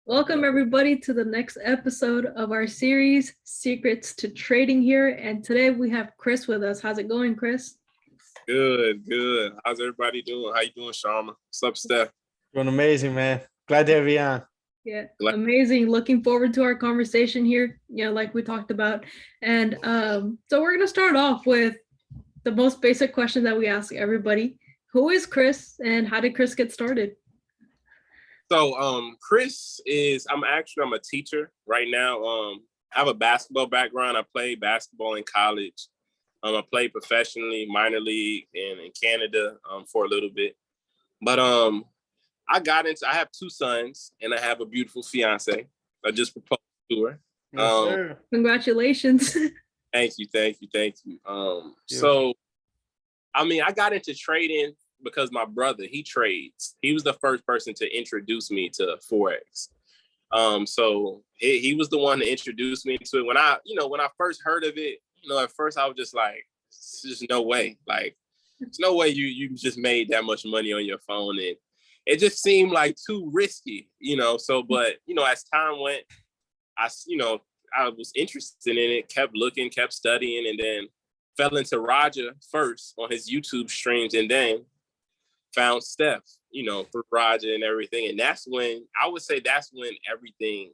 Welcome, everybody, to the next episode of our series, Secrets to Trading here. And today we have Chris with us. How's it going, Chris? Good, good. How's everybody doing? How you doing, Sharma? What's up, Steph? Doing amazing, man. Glad to have you on. Yeah, amazing. Looking forward to our conversation here, like we talked about. And so we're going to start off with the most basic question that we ask everybody. Who is Chris and how did Chris get started? So Chris I'm a teacher right now. I have a basketball background. I played basketball in college. I played professionally, minor league in Canada for a little bit. But I have two sons and I have a beautiful fiance. I just proposed to her. Yes, sir. Congratulations. Thank you. So, I got into trading because my brother, he trades. He was the first person to introduce me to Forex. So he was the one to introduce me to it. When I first heard of it, at first I was just like, there's no way. Like, there's no way you just made that much money on your phone. And it just seemed like too risky, but as time went, I was interested in it, kept looking, kept studying, and then fell into Roger first on his YouTube streams, and then found Steph, through Roger and everything. And that's when everything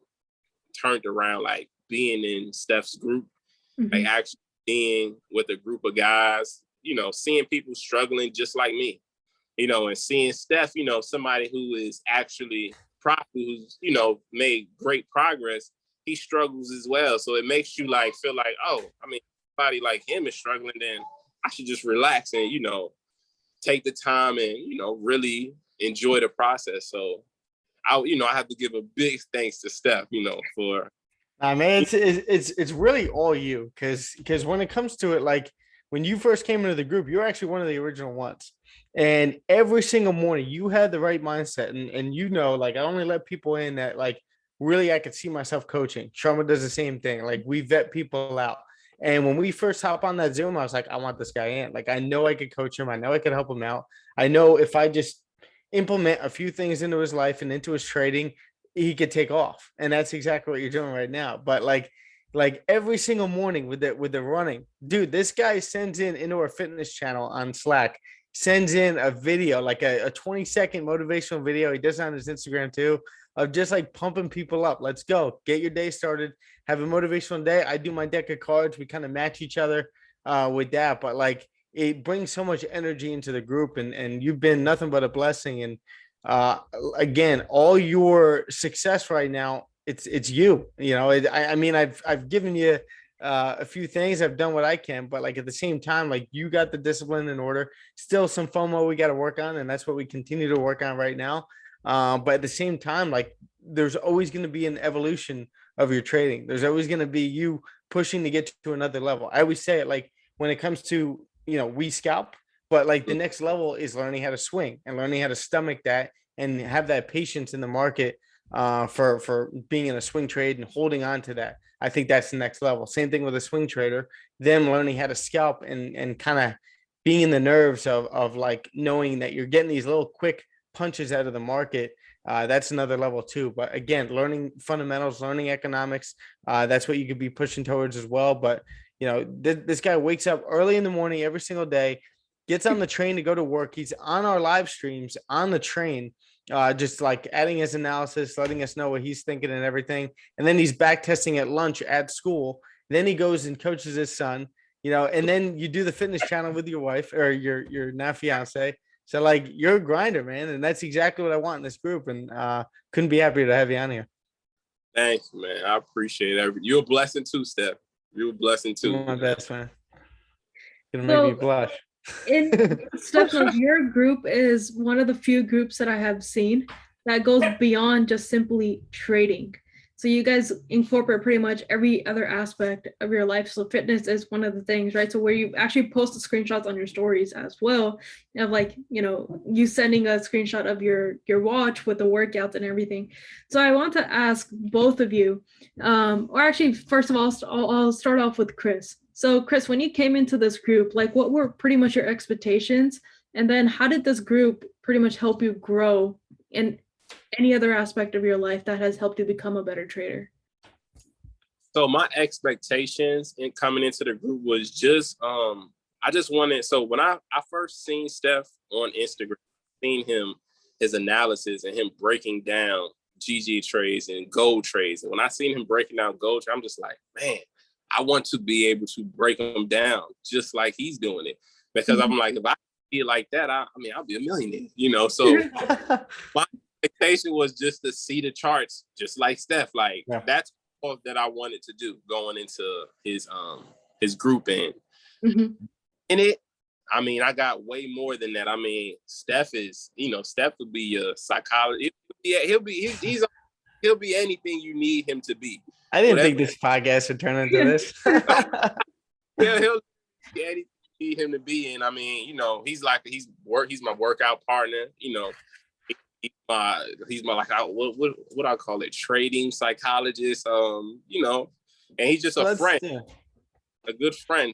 turned around, like being in Steph's group, like actually being with a group of guys, seeing people struggling just like me, and seeing Steph, somebody who is actually who's, made great progress. He struggles as well. So it makes you feel like, somebody like him is struggling, then I should just relax and, take the time and, really enjoy the process. So I have to give a big thanks to Steph, for. Nah, man, it's really all you, because when it comes to it, like when you first came into the group, you were actually one of the original ones. And every single morning you had the right mindset. And I only let people in that really I could see myself coaching. Sharma does the same thing. Like we vet people out. And when we first hop on that Zoom, I was like, I want this guy in. Like, I know I could coach him. I know I could help him out. I know if I just implement a few things into his life and into his trading, he could take off. And that's exactly what you're doing right now. But like every single morning with the running, dude, this guy sends into our fitness channel on Slack, sends in a video, like a 20-second motivational video. He does it on his Instagram too, of just like pumping people up. Let's go. Get your day started. Have a motivational day. I do my deck of cards. We kind of match each other with that. But it brings so much energy into the group, and you've been nothing but a blessing. And again, all your success right now, it's you. I've given you a few things. I've done what I can, but at the same time, you got the discipline in order. Still some FOMO we got to work on, and that's what we continue to work on right now. But at the same time, there's always going to be an evolution of your trading. There's always going to be you pushing to get to another level. I always say it when it comes to, we scalp, but the next level is learning how to swing and learning how to stomach that and have that patience in the market for being in a swing trade and holding on to that. I think that's the next level. Same thing with a swing trader, them learning how to scalp and kind of being in the nerves of knowing that you're getting these little quick punches out of the market. That's another level too. But again, learning fundamentals, learning economics, that's what you could be pushing towards as well. But this guy wakes up early in the morning every single day, gets on the train to go to work. He's on our live streams on the train, just adding his analysis, letting us know what he's thinking and everything. And then he's back testing at lunch at school. Then he goes and coaches his son, and then you do the fitness channel with your wife or your now fiance. So you're a grinder, man. And that's exactly what I want in this group. And couldn't be happier to have you on here. Thanks, man. I appreciate it. You're a blessing too, Steph. You're a blessing too. You're my best, man. Gonna make me blush. Stefano, your group is one of the few groups that I have seen that goes beyond just simply trading. So you guys incorporate pretty much every other aspect of your life. So fitness is one of the things, right? So where you actually post the screenshots on your stories as well, of you sending a screenshot of your watch with the workouts and everything. So I want to ask both of you, or actually, first of all, I'll start off with Chris. So Chris, when you came into this group, what were pretty much your expectations? And then how did this group pretty much help you grow? And any other aspect of your life that has helped you become a better trader? So my expectations in coming into the group was just, I just wanted, so when I first seen Steph on Instagram, seen him, his analysis and him breaking down GG trades and gold trades. And when I seen him breaking down gold, I'm just like, man, I want to be able to break them down just like he's doing it. Because I'm like, if I see it like that, I mean, I'll be a millionaire, you know? So my expectation was just to see the charts just like Steph. Like, that's all that I wanted to do going into his group. And in it, I mean, I got way more than that. I mean, Steph is, you know, Steph would be a psychologist. Yeah, he'll be anything you need him to be. I didn't think this podcast would turn into this. he'll be anything you need him to be. And I mean, you know, he's my workout partner. You know, he's my like what I call it, trading psychologist. You know, and he's just a friend, a good friend.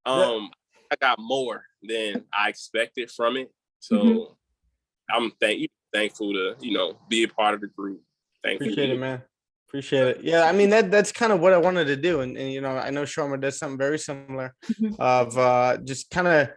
I got more than I expected from it. So I'm thankful to, you know, be a part of the group. Appreciate it, man. Appreciate it. Yeah, I mean, that's kind of what I wanted to do. And you know, I know Sharma does something very similar of just kind of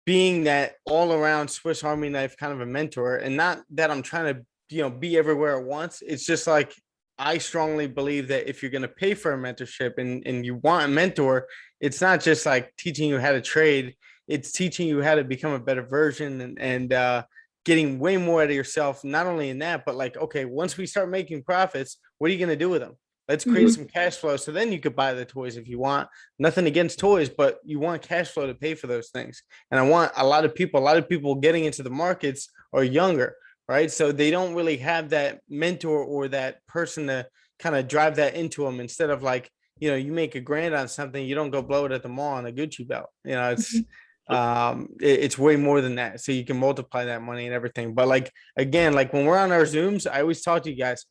being that all around Swiss Army knife kind of a mentor. And not that I'm trying to, you know, be everywhere at once. It's just like, I strongly believe that if you're going to pay for a mentorship and you want a mentor, it's not just like teaching you how to trade. It's teaching you how to become a better version and getting way more out of yourself. Not only in that, but like, okay, once we start making profits, what are you going to do with them? Let's create some cash flow. So then you could buy the toys if you want. Nothing against toys, but you want cash flow to pay for those things. And I want a lot of people getting into the markets are younger, right? So they don't really have that mentor or that person to kind of drive that into them. Instead of like, you know, you make $1,000 on something, you don't go blow it at the mall on a Gucci belt. You know, it's way more than that. So you can multiply that money and everything. But like, again, like when we're on our Zooms, I always talk to you guys,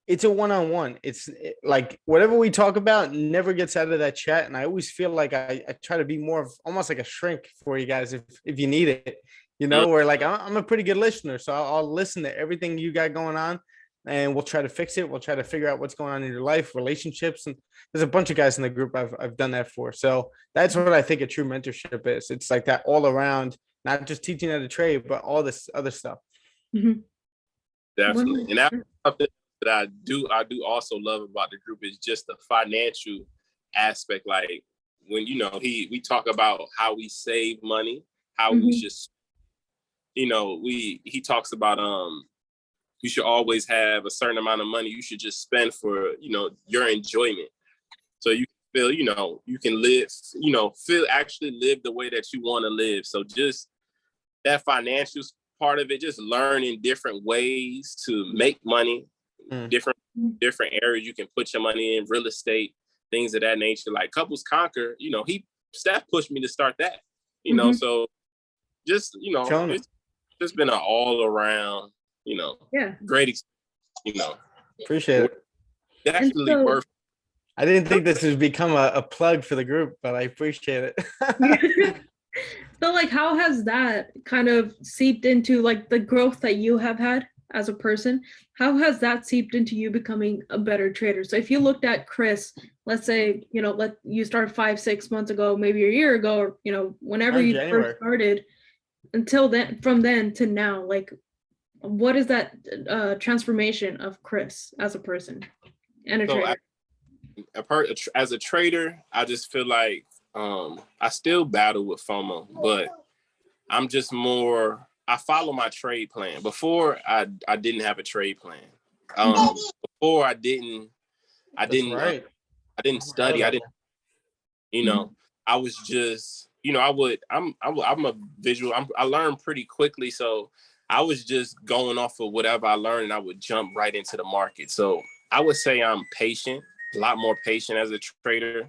it's a one-on-one. It's like whatever we talk about never gets out of that chat. And I always feel like I try to be more of almost like a shrink for you guys if you need it, you know, where like I'm a pretty good listener. So I'll listen to everything you got going on and we'll try to fix it. We'll try to figure out what's going on in your life, relationships. And there's a bunch of guys in the group I've done that for. So that's what I think a true mentorship is. It's like that all around, not just teaching how to trade, but all this other stuff. Definitely. And that's something that I do also love about the group is just the financial aspect. Like when, you know, we talk about how we save money, how we just, you know, he talks about, you should always have a certain amount of money you should just spend for, you know, your enjoyment. So you feel, you know, you can live, you know, actually live the way that you want to live. So just that financial part of it, just learning different ways to make money, different areas you can put your money in, real estate, things of that nature. Like Couples Conquer, you know, Steph pushed me to start that, you know, so just, you know, it's just been an all around, you know, great experience, you know. Appreciate it. Definitely perfect. I didn't think this would become a plug for the group, but I appreciate it. So like, how has that kind of seeped into like the growth that you have had as a person? How has that seeped into you becoming a better trader? So if you looked at Chris, let's say, you know, you started 5-6 months ago, maybe a year ago, or, you know, whenever you first started, until then, from then to now, like, what is that transformation of Chris as a person and a trader? As a trader, I just feel like I still battle with FOMO, but I'm just more, I follow my trade plan. Before I didn't have a trade plan. Before I didn't study. I didn't, you know, I was just, you know, I'm a visual, I learn pretty quickly. So I was just going off of whatever I learned and I would jump right into the market. So I would say I'm patient, a lot more patient as a trader.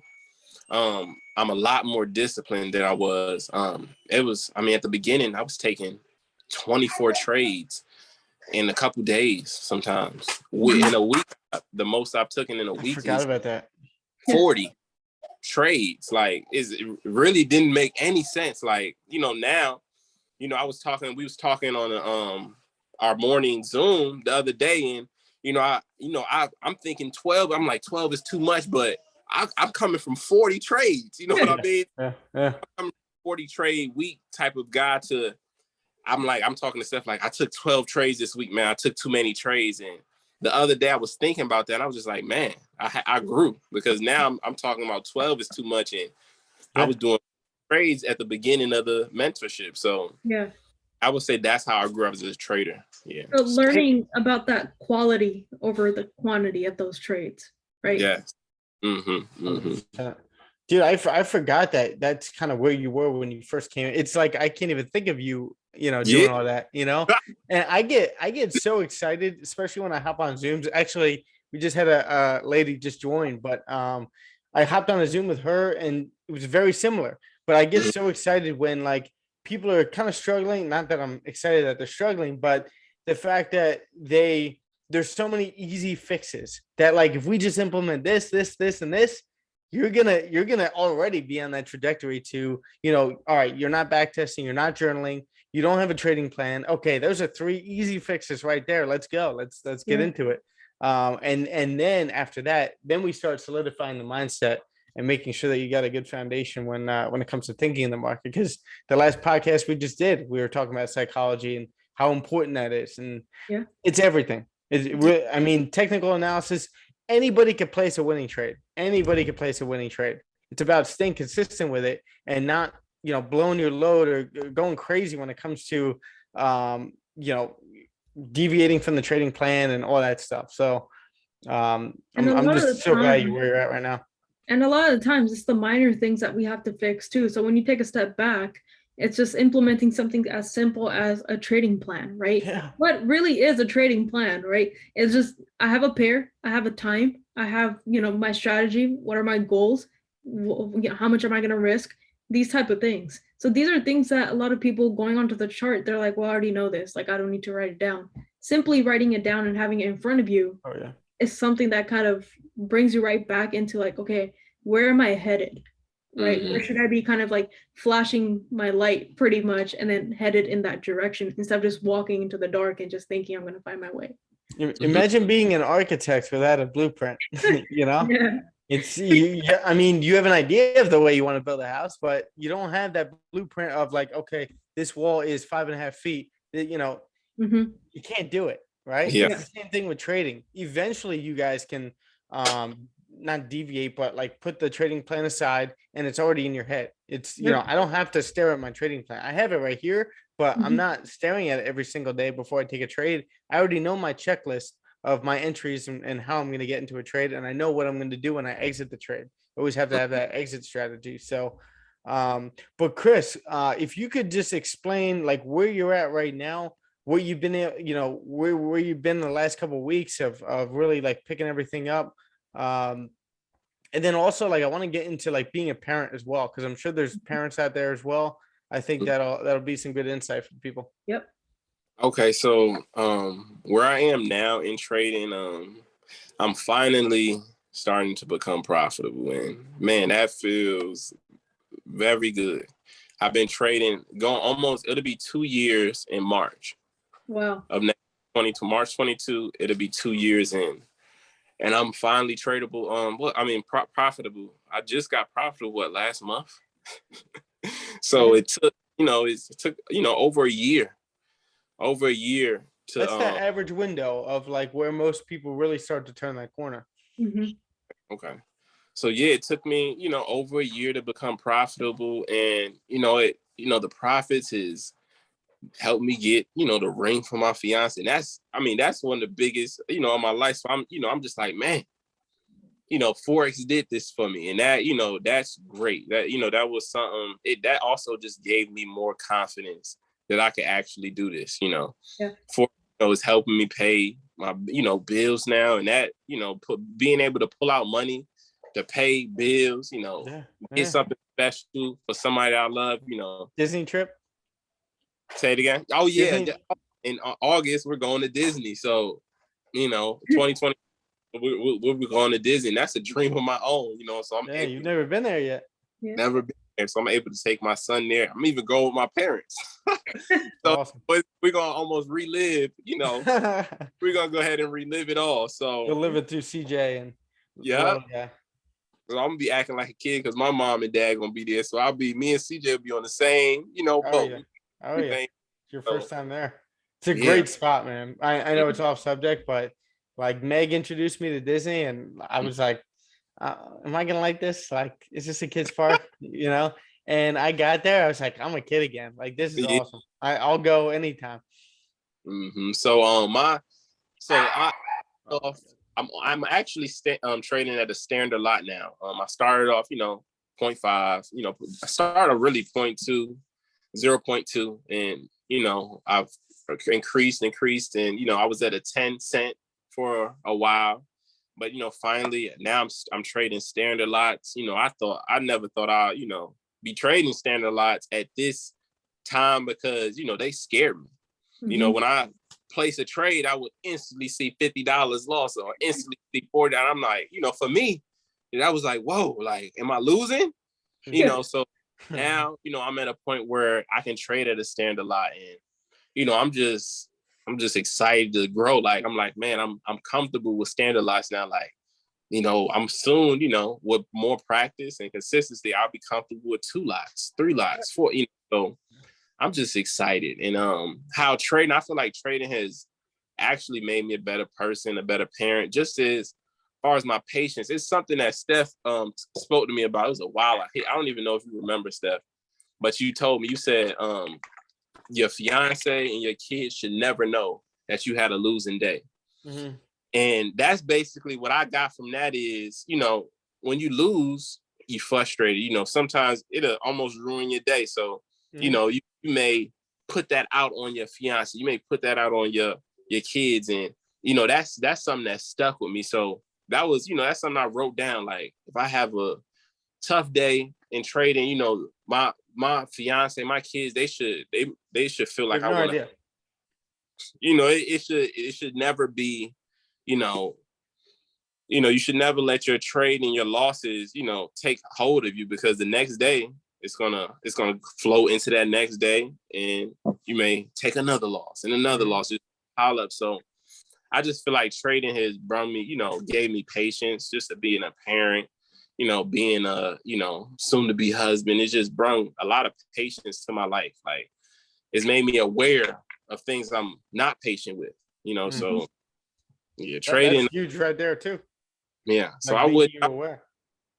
I'm a lot more disciplined than I was. At the beginning, I was taking 24 trades in a couple days sometimes. In a week, the most I've taken in a week is about that. 40 trades. Like, it really didn't make any sense. Like, you know, now, you know, we was talking on our morning Zoom the other day, and I'm thinking 12. I'm like 12 is too much, but I'm coming from 40 trades. You know what I mean? Yeah. I'm coming from 40 trade week type of guy to. I'm talking to Steph like I took 12 trades this week, man. I took too many trades, and the other day I was thinking about that. And I was just like, man, I grew because now I'm talking about 12 is too much, and I was doing trades at the beginning of the mentorship. So Yeah. I would say that's how I grew up as a trader. Yeah. So learning about that quality over the quantity of those trades, right? Yes. Dude, I forgot that that's kind of where you were when you first came. It's like I can't even think of you, doing all that, And I get so excited, especially when I hop on Zooms. Actually, we just had a lady just join, but I hopped on a Zoom with her, and it was very similar. But I get so excited when like people are kind of struggling. Not that I'm excited that they're struggling, but the fact that there's so many easy fixes that like if we just implement this, and this, you're gonna already be on that trajectory to, all right, you're not back testing, you're not journaling, you don't have a trading plan. Okay, those are 3 easy fixes right there. Let's go. Let's get into it. And then after that, then we start solidifying the mindset and making sure that you got a good foundation when it comes to thinking in the market. Because the last podcast we just did, we were talking about psychology and how important that is, and it's everything. I mean, technical analysis. Anybody could place a winning trade. Anybody could place a winning trade. It's about staying consistent with it and not, blowing your load or going crazy when it comes to, deviating from the trading plan and all that stuff. So I'm just so glad where you're at right now. And a lot of the times it's the minor things that we have to fix too. So when you take a step back, it's just implementing something as simple as a trading plan, right? Yeah. What really is a trading plan, right? It's just, I have a pair, I have a time, I have, my strategy, what are my goals, how much am I going to risk, these type of things. So these are things that a lot of people going onto the chart, they're like, well, I already know this, like I don't need to write it down. Simply writing it down and having it in front of you is something that kind of brings you right back into like, okay, where am I headed? Right? Where should I be kind of like flashing my light pretty much and then headed in that direction instead of just walking into the dark and just thinking I'm going to find my way. Imagine being an architect without a blueprint, Yeah. It's I mean, you have an idea of the way you want to build a house, but you don't have that blueprint of like, okay, this wall is 5.5 feet. You can't do it, right? Yeah. It's the same thing with trading. Eventually you guys can not deviate, but like put the trading plan aside and it's already in your head. It's, I don't have to stare at my trading plan. I have it right here, but I'm not staring at it every single day before I take a trade. I already know my checklist of my entries and how I'm going to get into a trade. And I know what I'm going to do when I exit the trade. I always have to have that exit strategy. So, but Chris, if you could just explain like where you're at right now, where you've been, where you've been the last couple of weeks of really like picking everything up. And then also like I want to get into like being a parent as well, because I'm sure there's parents out there as well. I think that'll be some good insight for people. Yep. Okay, so where I am now in trading, I'm finally starting to become profitable, and man, that feels very good. I've been trading it'll be 2 years in March. Wow. Of next March 22, it'll be 2 years in. And I'm finally tradable. Profitable. I just got profitable last month. So it took, over a year. Over a year to. That's the average window of like where most people really start to turn that corner. Okay. So yeah, it took me, over a year to become profitable, and the profits is helped me get, the ring for my fiance. And that's one of the biggest, in my life. So I'm just like, man, Forex did this for me. And that, that's great. That, that was something, that also just gave me more confidence that I could actually do this, Forex is helping me pay my, bills now. And that, being able to pull out money to pay bills, get something special for somebody I love, Disney trip. Say it again. Oh yeah. Disney. In August, we're going to Disney. So, 2020, we're going to Disney. That's a dream of my own, So you've never been there yet. Never been and so I'm able to take my son there. I'm even going with my parents. So Awesome. we're gonna almost relive, we're gonna go ahead and relive it all. So You'll live it through CJ and yeah. yeah. So I'm gonna be acting like a kid because my mom and dad gonna be there. So me and CJ will be on the same, Oh boat. yeah. Oh yeah. Same, It's your first time there. It's a yeah. great spot, man. I know it's off subject, but like Meg introduced me to Disney, and I was like, am I gonna like this? Like, is this a kid's park? And I got there, I was like, I'm a kid again. Like, this is Yeah. awesome. I'll go anytime. So I'm actually trading at a standard lot now. I started off, 0.5. I started really 0.2, 0.2, and I've increased, and I was at a 10 cent for a while, but finally now I'm trading standard lots. I never thought I'd be trading standard lots at this time because they scared me. Mhm. When I place a trade, I would instantly see $50 loss or instantly see $40. I'm like, for me, that was like, whoa, like, am I losing? So now, I'm at a point where I can trade at a standard lot, and I'm just excited to grow. Like, I'm like, man, I'm comfortable with standard lots now. Like, I'm soon, with more practice and consistency, I'll be comfortable with 2 lots, 3 lots, 4. So I'm just excited. And how trading, I feel like trading has actually made me a better person, a better parent, just as far as my patience. It's something that Steph spoke to me about. It was a while. I don't even know if you remember, Steph, but you told me, you said your fiance and your kids should never know that you had a losing day. Mm-hmm. And that's basically what I got from that is, when you lose, you frustrated. Sometimes it'll almost ruin your day. So, you may put that out on your fiance. You may put that out on your kids. And, that's something that stuck with me. So that was, that's something I wrote down. Like, if I have a tough day in trading, my fiance, my kids, they should feel like I want to, it should never be, you should never let your trade and your losses, take hold of you, because the next day it's gonna flow into that next day, and you may take another loss and another loss, just pile up. So I just feel like trading has brought me, gave me patience just to being a parent, being a, soon to be husband. It just brought a lot of patience to my life. Like, it's made me aware of things I'm not patient with, so yeah, trading. That's huge right there too. Yeah. So like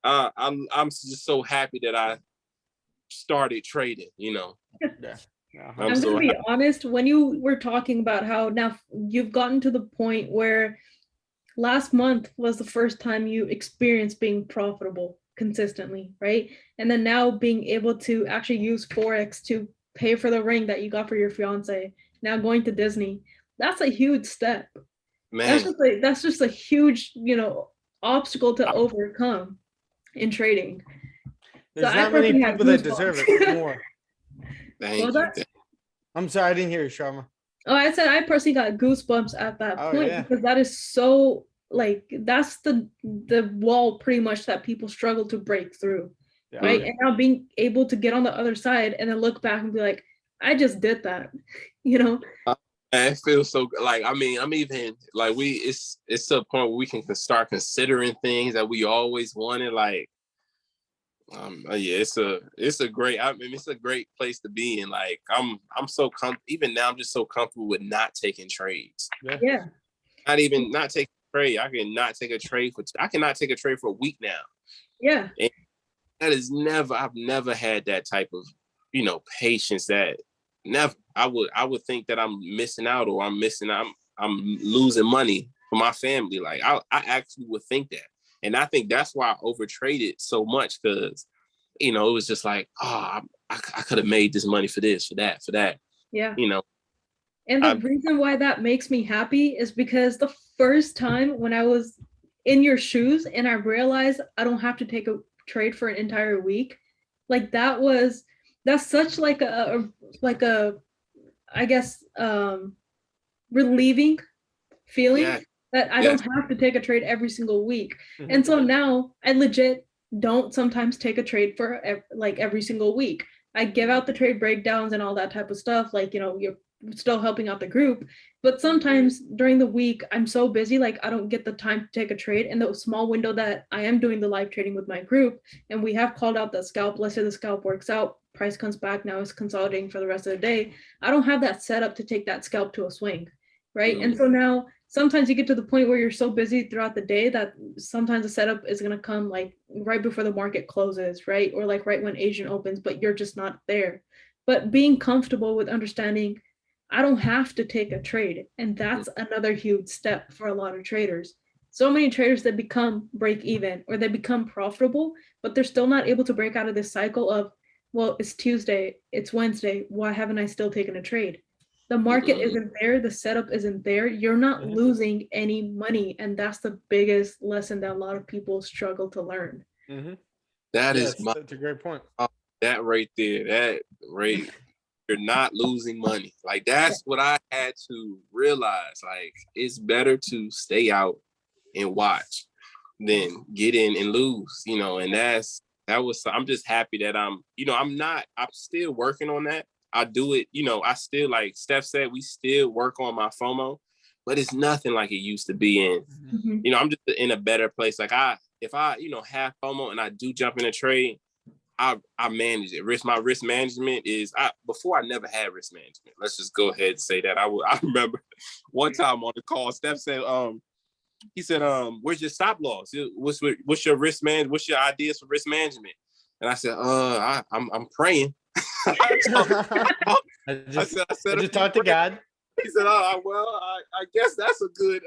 I'm just so happy that I started trading, Yeah. I'm going to be honest, when you were talking about how now you've gotten to the point where last month was the first time you experienced being profitable consistently, right? And then now being able to actually use Forex to pay for the ring that you got for your fiance, now going to Disney, that's a huge step. Man, that's just a huge, obstacle to overcome in trading. There's So not many people that deserve it more. Thank you. I'm sorry, I didn't hear you, Sharma. Oh, I said I personally got goosebumps at that point, yeah. because that is so, like, that's the wall pretty much that people struggle to break through, right? And now being able to get on the other side and then look back and be like, I just did that, It feels so good. Like, I mean, I'm even like, it's to a point where we can start considering things that we always wanted. Like, yeah, it's a great, it's a great place to be in. Like, I'm so even now I'm just so comfortable with not taking trades. Yeah. Not taking a trade. I cannot take a trade for a week now. Yeah. And I've never had that type of, patience. That never, I would think that I'm missing out, or I'm losing money for my family. Like, I actually would think that. And I think that's why I overtraded so much, because, it was just like, I could have made this money for this, for that. Yeah. And the reason why that makes me happy is because the first time when I was in your shoes and I realized I don't have to take a trade for an entire week, like, that's such like a I guess relieving feeling, that I don't have to take a trade every single week. And so now I legit don't sometimes take a trade for like every single week. I give out the trade breakdowns and all that type of stuff. Like, you're still helping out the group, but sometimes during the week, I'm so busy, like I don't get the time to take a trade. In the small window that I am doing the live trading with my group, and we have called out the scalp, let's say the scalp works out, price comes back, now it's consolidating for the rest of the day. I don't have that set up to take that scalp to a swing, right? And so now sometimes you get to the point where you're so busy throughout the day that sometimes the setup is going to come like right before the market closes, right? Or like right when Asian opens, but you're just not there. But being comfortable with understanding I don't have to take a trade. And that's another huge step for a lot of traders. So many traders that become break even or they become profitable, but they're still not able to break out of this cycle of, well, it's Tuesday, it's Wednesday, why haven't I still taken a trade? The market isn't there, the setup isn't there, you're not losing any money. And that's the biggest lesson that a lot of people struggle to learn. That's a great point. That right there, that right, you're not losing money. Like that's what I had to realize. Like it's better to stay out and watch than get in and lose, and I'm just happy that I'm still working on that. I do it, I still, like Steph said, we still work on my FOMO, but it's nothing like it used to be. And, I'm just in a better place. Like if I have FOMO and I do jump in a trade, I manage it. My risk management is, before I never had risk management. Let's just go ahead and say that. I remember one time on the call, Steph said, he said, where's your stop loss? What's your risk man? What's your ideas for risk management? And I said, I'm praying. I just talked to God. He said, I guess that's a good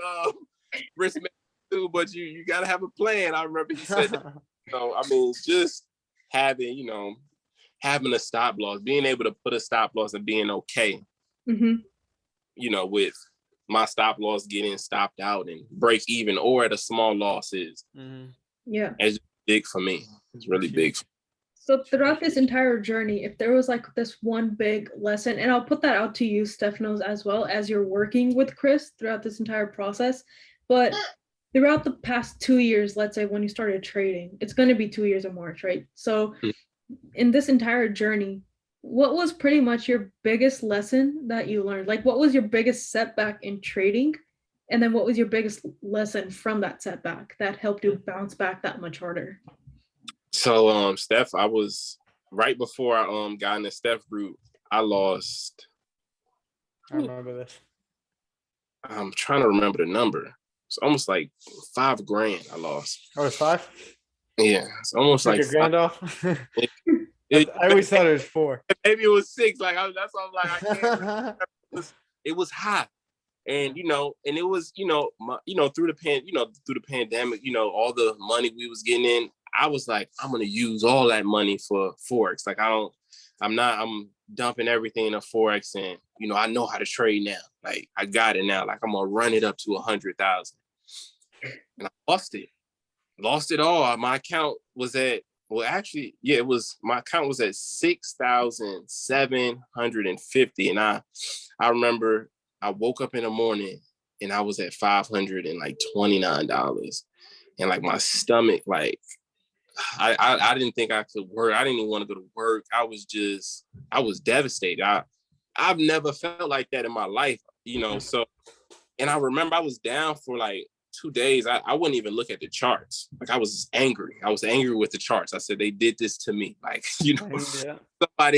risk management too, but you got to have a plan. I remember he said that. So, I mean, just having a stop loss, being able to put a stop loss and being okay, with my stop loss getting stopped out and break even or at a small loss is it's big for me. It's really big. So throughout this entire journey, if there was like this one big lesson, and I'll put that out to you, Stefanos, as well as you're working with Chris throughout this entire process, but throughout the past 2 years, let's say when you started trading, it's going to be 2 years in March, right? So in this entire journey, what was pretty much your biggest lesson that you learned? Like, what was your biggest setback in trading? And then what was your biggest lesson from that setback that helped you bounce back that much harder? So, Steph, I was right before I got in the Steph group, I lost. I remember this. I'm trying to remember the number. It's almost like $5,000 I lost. Oh, it's 5? Yeah, it's almost like $1,000 off. I always thought it was 4. Maybe it was 6. Like that's why I'm like, I can't. It was hot, and and it was through the pandemic, all the money we was getting in. I was like, I'm gonna use all that money for Forex. Like I'm dumping everything in a Forex, and I know how to trade now. Like I got it now. Like I'm gonna run it up to 100,000, and I lost it all. My account was at. Well, actually, yeah, my account was at 6,750. And I remember I woke up in the morning and I was at $529. And like my stomach, like I didn't think I could work. I didn't even want to go to work. I was devastated. I've never felt like that in my life, so, and I remember I was down for like 2 days. I wouldn't even look at the charts. Like I was angry. I was angry with the charts. I said, they did this to me. Like,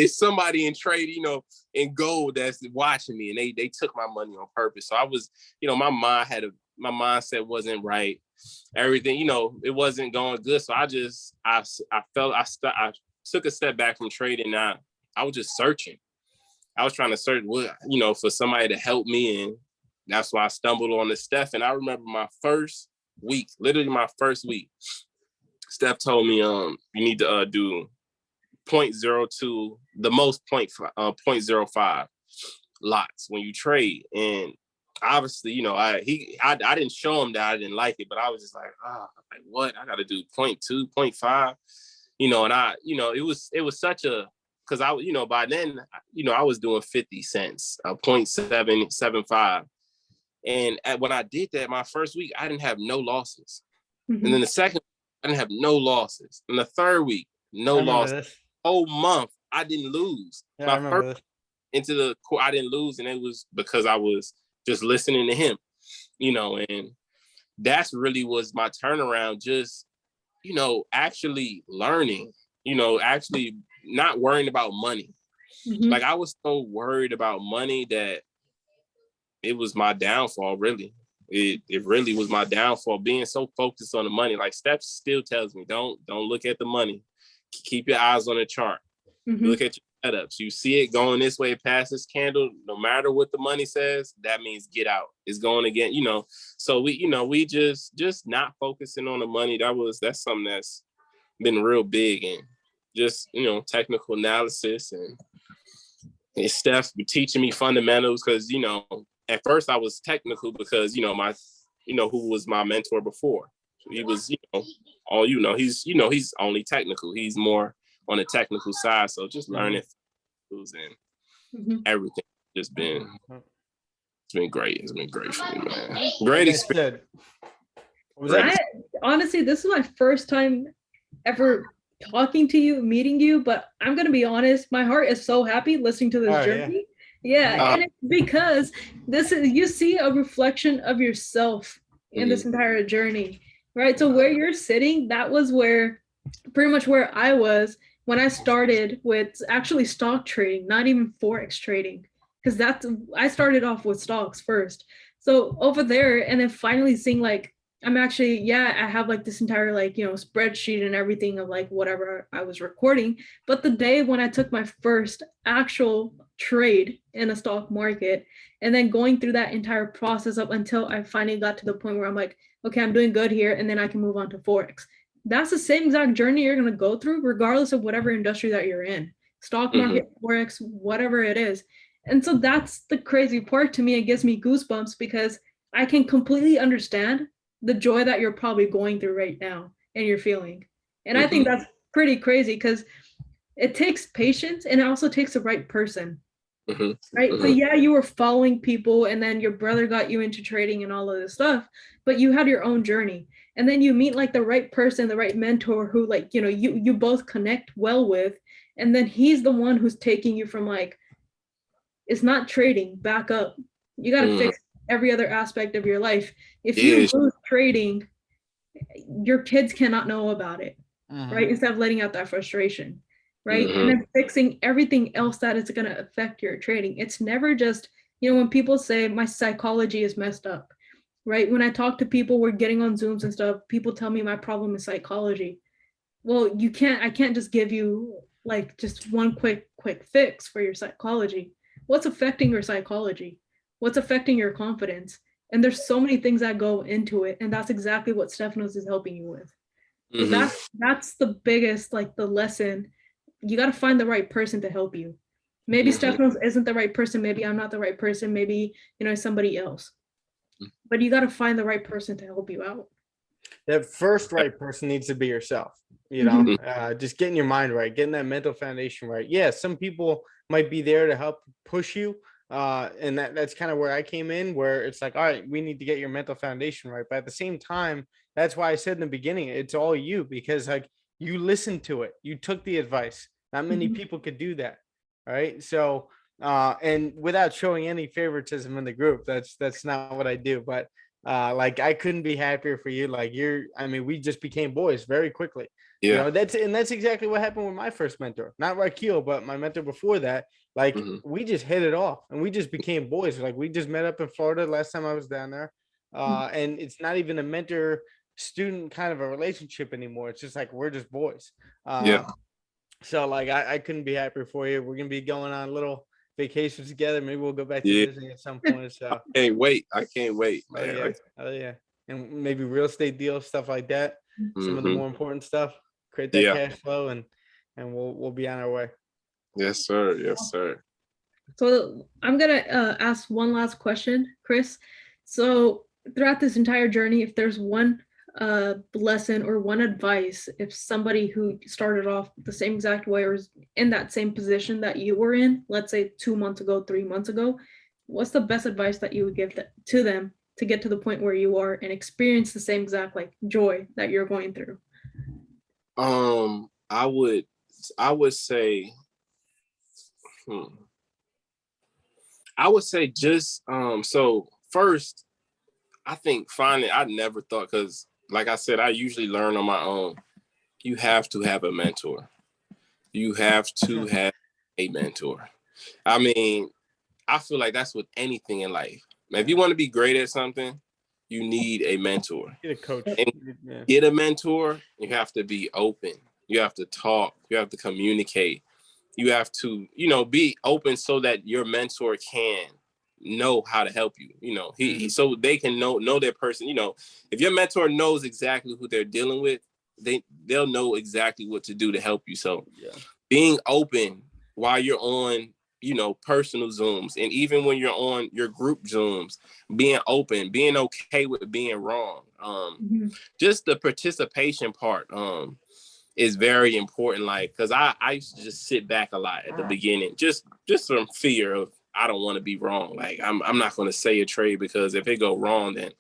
somebody in trade, in gold that's watching me, and they took my money on purpose. So I was, my mindset wasn't right. Everything, it wasn't going good. So I took a step back from trading. I was just searching. I was trying to search for somebody to help me, and that's why I stumbled on this Steph. And I remember my first week, Steph told me, you need to do 0.02, the most 0.05 lots when you trade. And obviously, I didn't show him that I didn't like it, but I was just like, like what? I got to do 0.2, 0.5, and it was such a, because I, by then, I was doing 50 cents, 0.775. And when I did that, my first week, I didn't have no losses. And then the second, I didn't have no losses. In the third week, no loss. Whole month, I didn't lose. Yeah, my first into the court, I didn't lose, and it was because I was just listening to him, and that's really was my turnaround. Just, actually learning, actually not worrying about money. Mm-hmm. Like I was so worried about money that it was my downfall, really. It really was my downfall, being so focused on the money. Like Steph still tells me, don't look at the money. Keep your eyes on the chart. Mm-hmm. Look at your setups. You see it going this way past this candle, no matter what the money says, that means get out. It's going again, So we just not focusing on the money. That's something that's been real big, and just, technical analysis, and Steph teaching me fundamentals, because, at first I was technical because, who was my mentor before. So he was, he's only technical. He's more on the technical side. So just learning and everything just it's been great. It's been great for me, man. Great experience. Honestly, this is my first time ever talking to you, meeting you, but I'm going to be honest, my heart is so happy listening to this journey. Yeah. And it's because you see a reflection of yourself in this entire journey, right? So where you're sitting, that was pretty much where I was when I started with actually stock trading, not even Forex trading, because I started off with stocks first. So over there, and then finally seeing like, I'm actually, I have like this entire spreadsheet and everything of like whatever I was recording. But the day when I took my first actual trade in a stock market, and then going through that entire process up until I finally got to the point where I'm like, okay, I'm doing good here, and then I can move on to Forex. That's the same exact journey you're going to go through, regardless of whatever industry that you're in, stock market, Forex, whatever it is. And so that's the crazy part to me. It gives me goosebumps because I can completely understand the joy that you're probably going through right now and you're feeling. And I think that's pretty crazy because it takes patience, and it also takes the right person. Right. So you were following people, and then your brother got you into trading and all of this stuff, but you had your own journey. And then you meet like the right person, the right mentor who you both connect well with. And then he's the one who's taking you from like, it's not trading, back up. You got to fix every other aspect of your life. If you lose trading, your kids cannot know about it, right? Instead of letting out that frustration, right? And then fixing everything else that is going to affect your trading. It's never just, when people say my psychology is messed up, right? When I talk to people, we're getting on Zooms and stuff, people tell me my problem is psychology. Well, I can't just give you like just one quick fix for your psychology. What's affecting your psychology? What's affecting your confidence? And there's so many things that go into it. And that's exactly what Stefanos is helping you with. So that's the biggest, like the lesson. You got to find the right person to help you. Maybe Stefanos isn't the right person. Maybe I'm not the right person. Maybe, somebody else. But you got to find the right person to help you out. That first right person needs to be yourself. Just getting your mind right, getting that mental foundation right. Yeah, some people might be there to help push you. And that's kind of where I came in, where it's like, all right, we need to get your mental foundation right. But at the same time, that's why I said in the beginning, it's all you, because like you listened to it, you took the advice. Not many people could do that. Right. So and without showing any favoritism in the group, that's not what I do. But like I couldn't be happier for you. Like we just became boys very quickly. Yeah. That's exactly what happened with my first mentor, not Raquel, but my mentor before that. Like we just hit it off and we just became boys. Like we just met up in Florida last time I was down there. And it's not even a mentor student kind of a relationship anymore. It's just like, we're just boys. So like, I couldn't be happier for you. We're going to be going on little vacations together. Maybe we'll go back to Disney at some point. So I can't wait. Man. Oh yeah. And maybe real estate deals, stuff like that. Some of the more important stuff, create that cash flow and we'll be on our way. Yes, sir. Yes, sir. So I'm going to ask one last question, Chris. So throughout this entire journey, if there's one lesson or one advice, if somebody who started off the same exact way or is in that same position that you were in, let's say 2 months ago, 3 months ago, what's the best advice that you would give to them to get to the point where you are and experience the same exact like joy that you're going through? I would say, I would say just so first, I think I never thought, because like I said, I usually learn on my own. You have to have a mentor. You have to have a mentor. I mean, I feel like that's with anything in life. If you want to be great at something, you need a mentor. Get a coach. And get a mentor, you have to be open. You have to talk. You have to communicate. You have to, be open so that your mentor can know how to help you. So they can know their person. If your mentor knows exactly who they're dealing with, they'll know exactly what to do to help you. So being open while you're on, personal Zooms, and even when you're on your group Zooms, being open, being okay with being wrong. Just the participation part is very important. Like, because I used to just sit back a lot at the beginning, just from fear of, I don't want to be wrong. Like, I'm not going to say a trade, because if it go wrong, then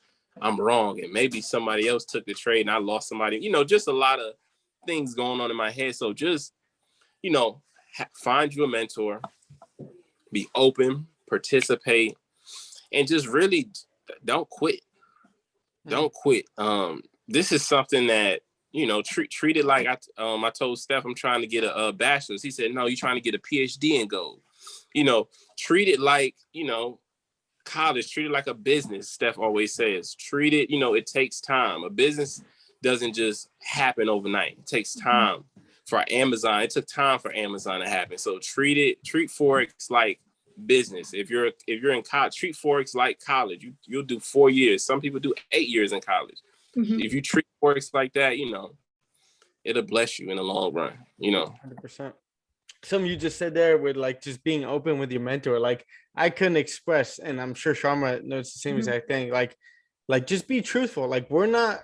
I'm wrong, and maybe somebody else took the trade and I lost somebody. Just a lot of things going on in my head. So just, find you a mentor, be open, participate, and just really don't quit. Don't quit. This is something that, treat it like I told Steph I'm trying to get a bachelor's. He said, no, you're trying to get a PhD in gold. Treat it like, college, treat it like a business. Steph always says, treat it, it takes time. A business doesn't just happen overnight. It takes time. For Amazon, it took time for Amazon to happen. So treat Forex like business. If you're in college, treat Forex like college. You'll do 4 years. Some people do 8 years in college. If you treat Forex like that, it'll bless you in the long run. 100%. Something you just said there with like just being open with your mentor, like I couldn't express, and I'm sure Sharma knows the same exact thing. Like just be truthful. Like we're not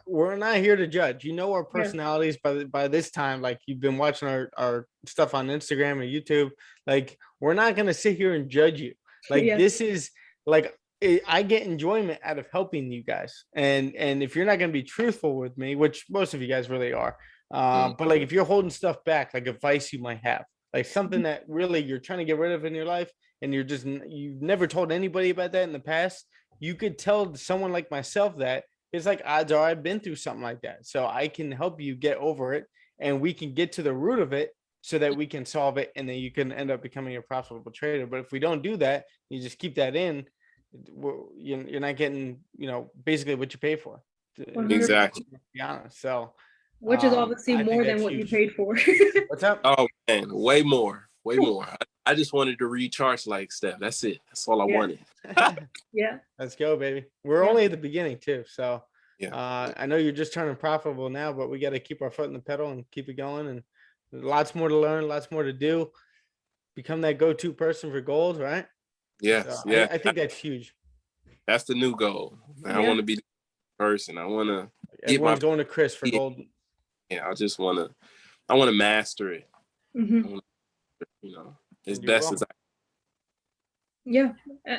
here to judge. Our personalities by this time. Like you've been watching our stuff on Instagram and YouTube. Like we're not gonna sit here and judge you. Like this is like I get enjoyment out of helping you guys. And if you're not gonna be truthful with me, which most of you guys really are, but like if you're holding stuff back, like advice you might have, like something that really you're trying to get rid of in your life, and you've never told anybody about that in the past, you could tell someone like myself that it's like odds are I've been through something like that. So I can help you get over it, and we can get to the root of it so that we can solve it, and then you can end up becoming a profitable trader. But if we don't do that, you just keep that in, you're not getting, basically what you pay for. Exactly. To be honest. So which is obviously more than what you paid for. What's up? Oh man, way more. I just wanted to recharge like Steph. That's it. That's all I wanted. Yeah. Let's go, baby. We're only at the beginning too. So I know you're just turning profitable now, but we got to keep our foot in the pedal and keep it going. And lots more to learn, lots more to do. Become that go-to person for gold, right? Yes. So I think that's huge. That's the new goal. I want to be the person. I want to Everyone's going to Chris for gold. Yeah, I want to master it. As best as I. Yeah,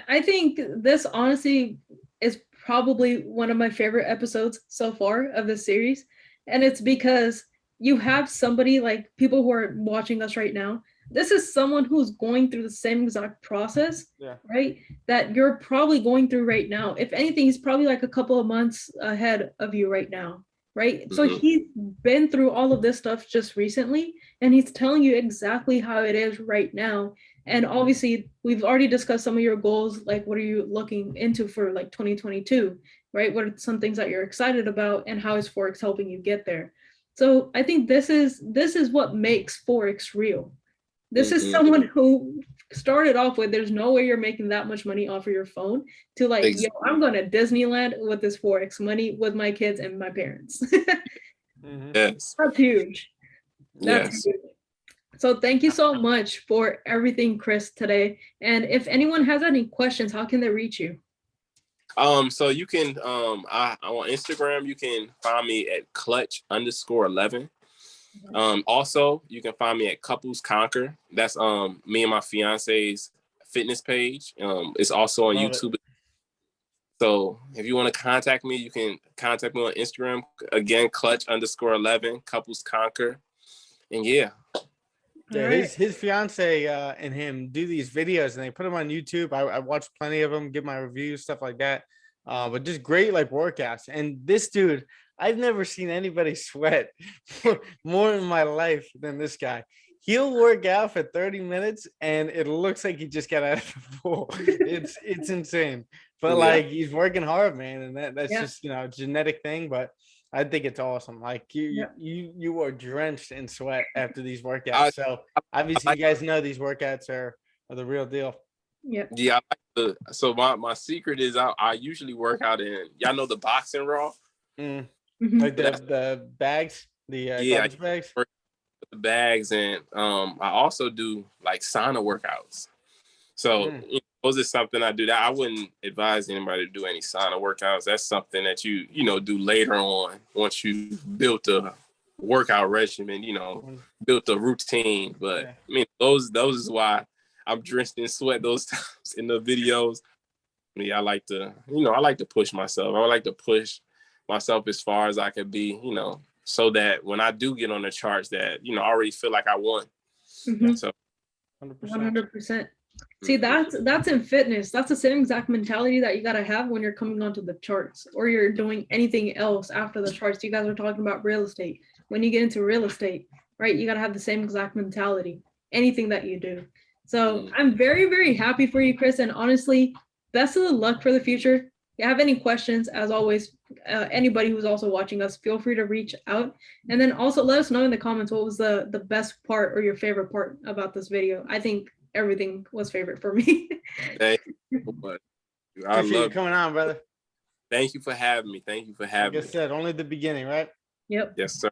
I think this honestly is probably one of my favorite episodes so far of this series. And it's because you have somebody, like people who are watching us right now. This is someone who's going through the same exact process, right? That you're probably going through right now. If anything, he's probably like a couple of months ahead of you right now, right? So he's been through all of this stuff just recently, and he's telling you exactly how it is right now. And obviously, we've already discussed some of your goals, like what are you looking into for like 2022, right? What are some things that you're excited about, and how is Forex helping you get there? So I think this is what makes Forex real. This is someone who started off with, there's no way you're making that much money off of your phone, to like, yo, I'm going to Disneyland with this Forex money with my kids and my parents. Yes. That's huge. That's huge. So thank you so much for everything, Chris, today. And if anyone has any questions, how can they reach you? So you can, on Instagram, you can find me at clutch_11. Also, you can find me at Couples Conquer. That's me and my fiance's fitness page. It's also on YouTube. So if you want to contact me, you can contact me on Instagram. Again, clutch_11, couples conquer. And yeah. Yeah, All right. his fiance and him do these videos and they put them on YouTube. I watch plenty of them, give my reviews, stuff like that. But just great like workouts. And this dude, I've never seen anybody sweat more in my life than this guy. He'll work out for 30 minutes and it looks like he just got out of the pool. It's insane. But like he's working hard, man, and that's just, you know, a genetic thing, but I think it's awesome. Like you are drenched in sweat after these workouts. So obviously you guys know these workouts are the real deal. Yeah. So my secret is I usually work out in, y'all know the boxing raw. Like the bags, the garbage bags. The bags, and I also do like sauna workouts. So you know, those are something I do that I wouldn't advise anybody to do any sauna workouts. That's something that you know do later on once you've built a workout regimen, you know, built a routine. But I mean, those is why I'm drenched in sweat those times in the videos. I mean, I like to push myself. I like to push myself as far as I could be, you know, so that when I do get on the charts that, you know, I already feel like I won. So 100%. See, that's in fitness. That's the same exact mentality that you got to have when you're coming onto the charts or you're doing anything else after the charts. You guys are talking about real estate. When you get into real estate, right, you got to have the same exact mentality, anything that you do. So I'm very, very happy for you, Chris. And honestly, best of luck for the future. If you have any questions, as always, anybody who's also watching us, feel free to reach out. And then also let us know in the comments what was the best part or your favorite part about this video. I think everything was favorite for me. Thank you so much. I love you coming on, brother. Thank you for having me. Thank you for having me. Like I said, only the beginning, right? Yep. Yes, sir.